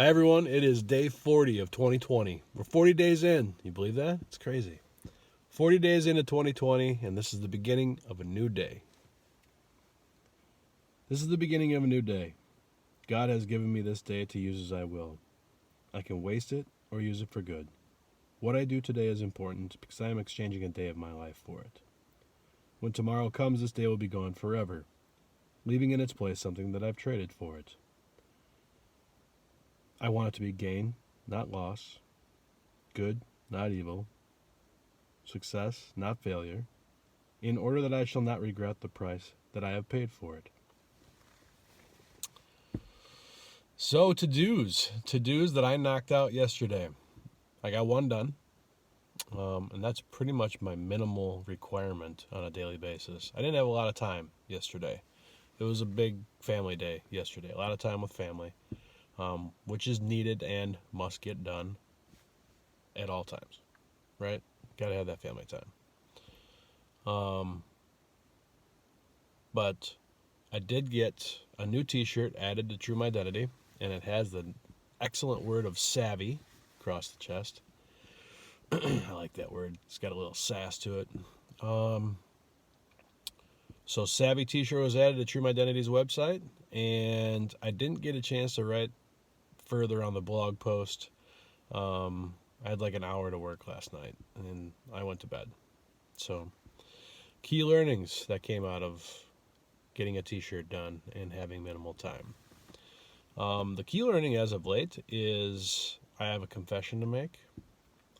Hi, everyone. It is day 40 of 2020. We're 40 days in. You believe that? It's crazy. 40 days into 2020, and this is the beginning of a new day. This is the beginning of a new day. God has given me this day to use as I will. I can waste it or use it for good. What I do today is important because I am exchanging a day of my life for it. When tomorrow comes, this day will be gone forever, leaving in its place something that I've traded for it. I want it to be gain, not loss, good, not evil, success, not failure, in order that I shall not regret the price that I have paid for it. So, to-dos that I knocked out yesterday. I got one done, and that's pretty much my minimal requirement on a daily basis. I didn't have a lot of time yesterday. It was a big family day yesterday, a lot of time with family, which is needed and must get done at all times, right? Gotta have that family time. But I did get a new t-shirt added to True Mydentity, and it has the excellent word of savvy across the chest. I like that word. It's got a little sass to it. So savvy t-shirt was added to True Mydentity's website, and I didn't get a chance to write further on the blog post. I had like an hour to work last night, and I went to bed. So key learnings that came out of getting a t-shirt done and having minimal time. The key learning as of late is I have a confession to make.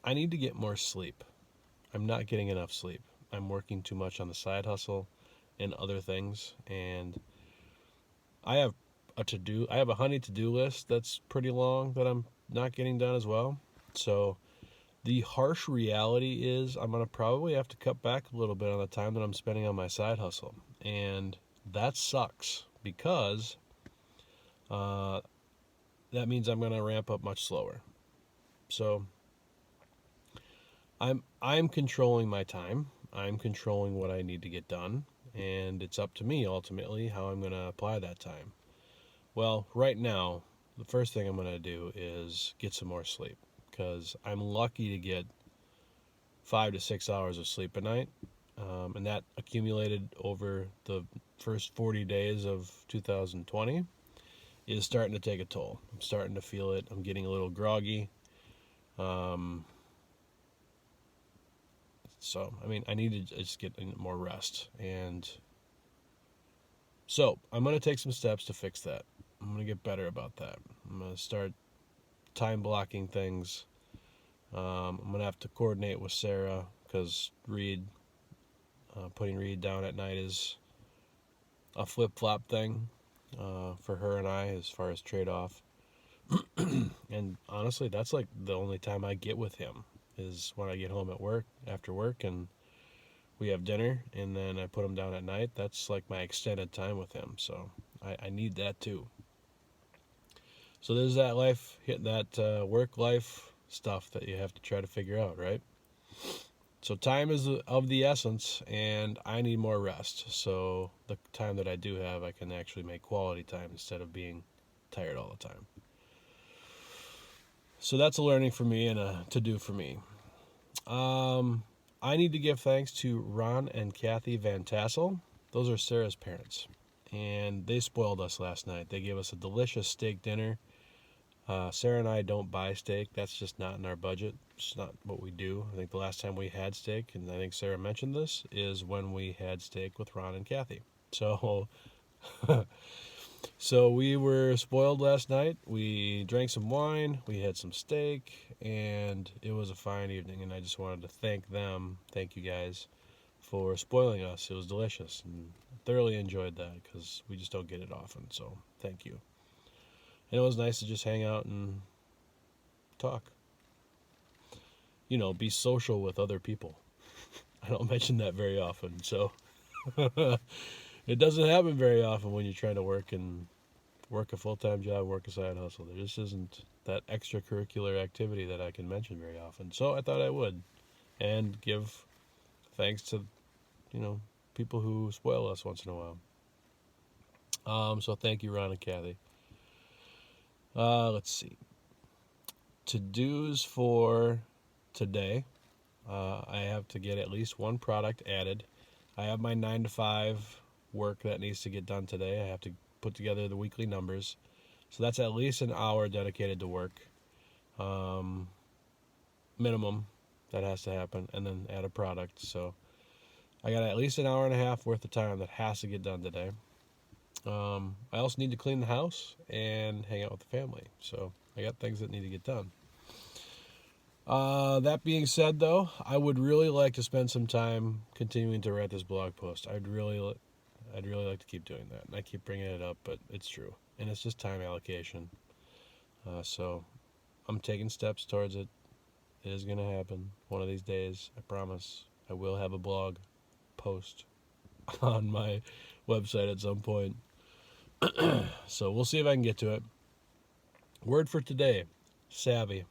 I need to get more sleep. I'm not getting enough sleep. I'm working too much on the side hustle and other things, and I have a honey to-do list that's pretty long that I'm not getting done as well. So the harsh reality is I'm going to probably have to cut back a little bit on the time that I'm spending on my side hustle. And that sucks because that means I'm going to ramp up much slower. So I'm controlling my time. I'm controlling what I need to get done, and it's up to me ultimately how I'm going to apply that time. Well, right now, the first thing I'm going to do is get some more sleep, because I'm lucky to get 5 to 6 hours of sleep a night, and that accumulated over the first 40 days of 2020 is starting to take a toll. I'm starting to feel it. I'm getting a little groggy. So, I need to just get more rest. And so, I'm going to take some steps to fix that. I'm going to get better about that. I'm going to start time blocking things. I'm going to have to coordinate with Sarah because putting Reed down at night is a flip-flop thing for her and I as far as trade-off. And honestly, that's like the only time I get with him is when I get home after work, and we have dinner, and then I put him down at night. That's like my extended time with him, so I need that too. So there's that work life stuff that you have to try to figure out, right? So time is of the essence, and I need more rest. So the time that I do have, I can actually make quality time instead of being tired all the time. So that's a learning for me and a to-do for me. I need to give thanks to Ron and Kathy Van Tassel. Those are Sarah's parents, and they spoiled us last night. They gave us a delicious steak dinner. Sarah and I don't buy steak. That's just not in our budget. It's not what we do. I think the last time we had steak, and I think Sarah mentioned this, is when we had steak with Ron and Kathy. So So we were spoiled last night. We drank some wine, we had some steak, and it was a fine evening. And I just wanted to thank you guys, for spoiling us. It was delicious, and thoroughly enjoyed that because we just don't get it often. So thank you. And it was nice to just hang out and talk. Be social with other people. I don't mention that very often, so it doesn't happen very often when you're trying to work a full-time job, work a side hustle. There just isn't that extracurricular activity that I can mention very often. So I thought I would, and give thanks to, people who spoil us once in a while. So thank you, Ron and Kathy. Let's see. To-dos for today. I have to get at least one product added. I have my 9 to 5 work that needs to get done today. I have to put together the weekly numbers. So that's at least an hour dedicated to work. Minimum that has to happen, and then add a product. So I got at least an hour and a half worth of time that has to get done today. I also need to clean the house and hang out with the family. So I got things that need to get done. That being said, though, I would really like to spend some time continuing to write this blog post. I'd really like to keep doing that, and I keep bringing it up, but it's true, and it's just time allocation. So I'm taking steps towards it. It is going to happen one of these days. I promise. I will have a blog post on my website at some point. So we'll see if I can get to it. Word for today: savvy.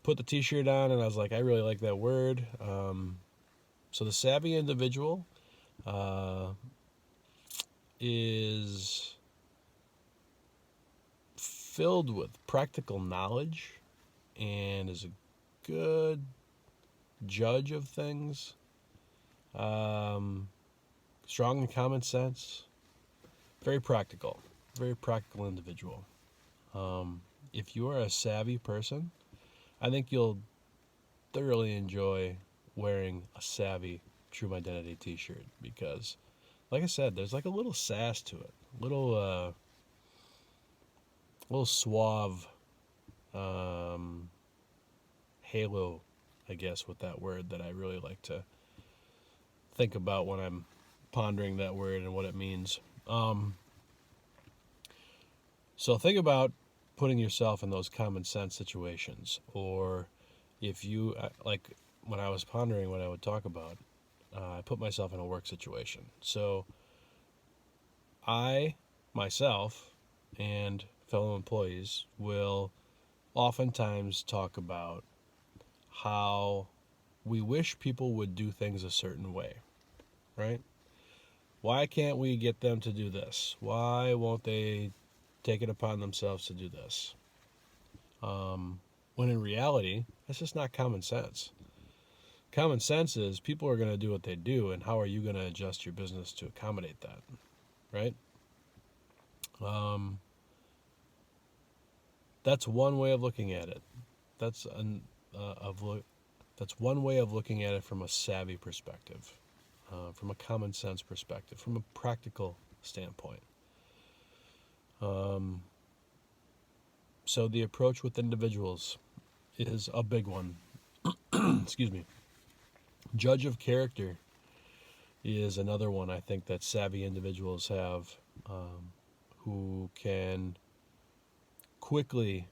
Put the t-shirt on, and I was like, I really like that word. So the savvy individual is filled with practical knowledge and is a good judge of things. Strong in common sense. Very practical individual. If you are a savvy person, I think you'll thoroughly enjoy wearing a savvy True Mydentity t-shirt because, like I said, there's like a little sass to it, little suave halo, I guess, with that word that I really like to think about when I'm pondering that word and what it means. So think about putting yourself in those common sense situations, or if you, like when I was pondering what I would talk about, I put myself in a work situation. So I, myself, and fellow employees will oftentimes talk about how we wish people would do things a certain way, right? Why can't we get them to do this? Why won't they take it upon themselves to do this? When in reality, that's just not common sense. Common sense is people are going to do what they do, and how are you going to adjust your business to accommodate that, right? That's one way of looking at it. That's one way of looking at it from a savvy perspective, from a common sense perspective, from a practical standpoint. So the approach with individuals is a big one. Excuse me. Judge of character is another one I think that savvy individuals have, who can quickly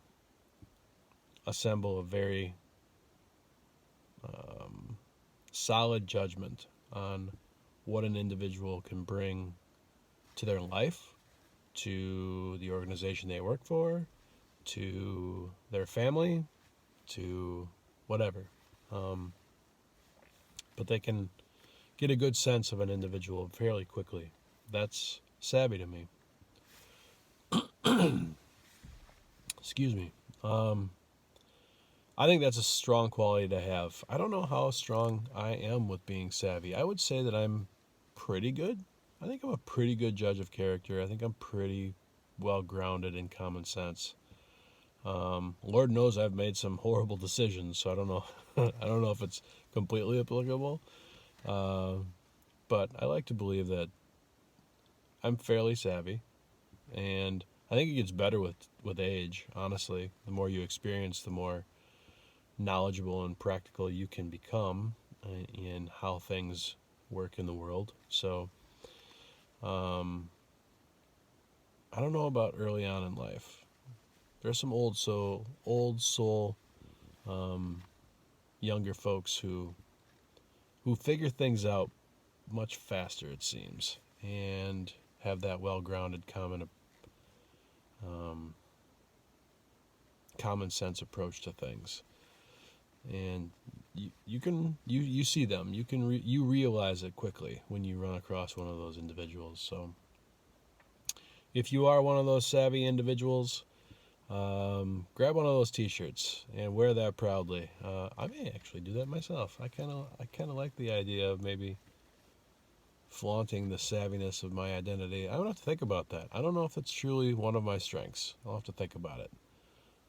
assemble a very solid judgment on what an individual can bring to their life, to the organization they work for, to their family, to whatever. But they can get a good sense of an individual fairly quickly. That's savvy to me. Excuse me. I think that's a strong quality to have. I don't know how strong I am with being savvy. I would say that I'm pretty good. I think I'm a pretty good judge of character. I think I'm pretty well grounded in common sense. Lord knows I've made some horrible decisions, so I don't know. I don't know if it's completely applicable. But I like to believe that I'm fairly savvy, and I think it gets better with age, honestly. The more you experience, the more knowledgeable and practical you can become in how things work in the world. So I don't know about early on in life. There's some old soul younger folks who figure things out much faster, it seems, and have that well-grounded common sense approach to things. And you see them. You realize it quickly when you run across one of those individuals. So if you are one of those savvy individuals, grab one of those t-shirts and wear that proudly. I may actually do that myself. I kind of like the idea of maybe flaunting the savviness of my identity. I don't have to think about that. I don't know if it's truly one of my strengths. I'll have to think about it.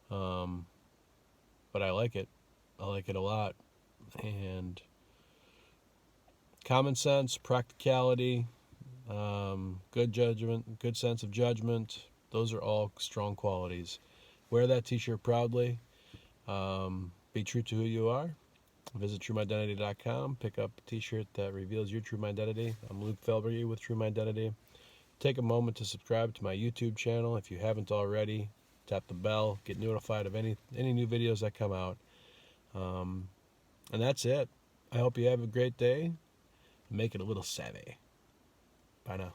But I like it. I like it a lot. And common sense, practicality, good judgment, good sense of judgment, those are all strong qualities. Wear that t-shirt proudly. Be true to who you are. Visit TrueMydentity.com. Pick up a t-shirt that reveals your true identity. I'm Luke Feldbrugge with True Mydentity. Take a moment to subscribe to my YouTube channel if you haven't already. Tap the bell. Get notified of any new videos that come out. And that's it. I hope you have a great day. Make it a little savvy. Bye now.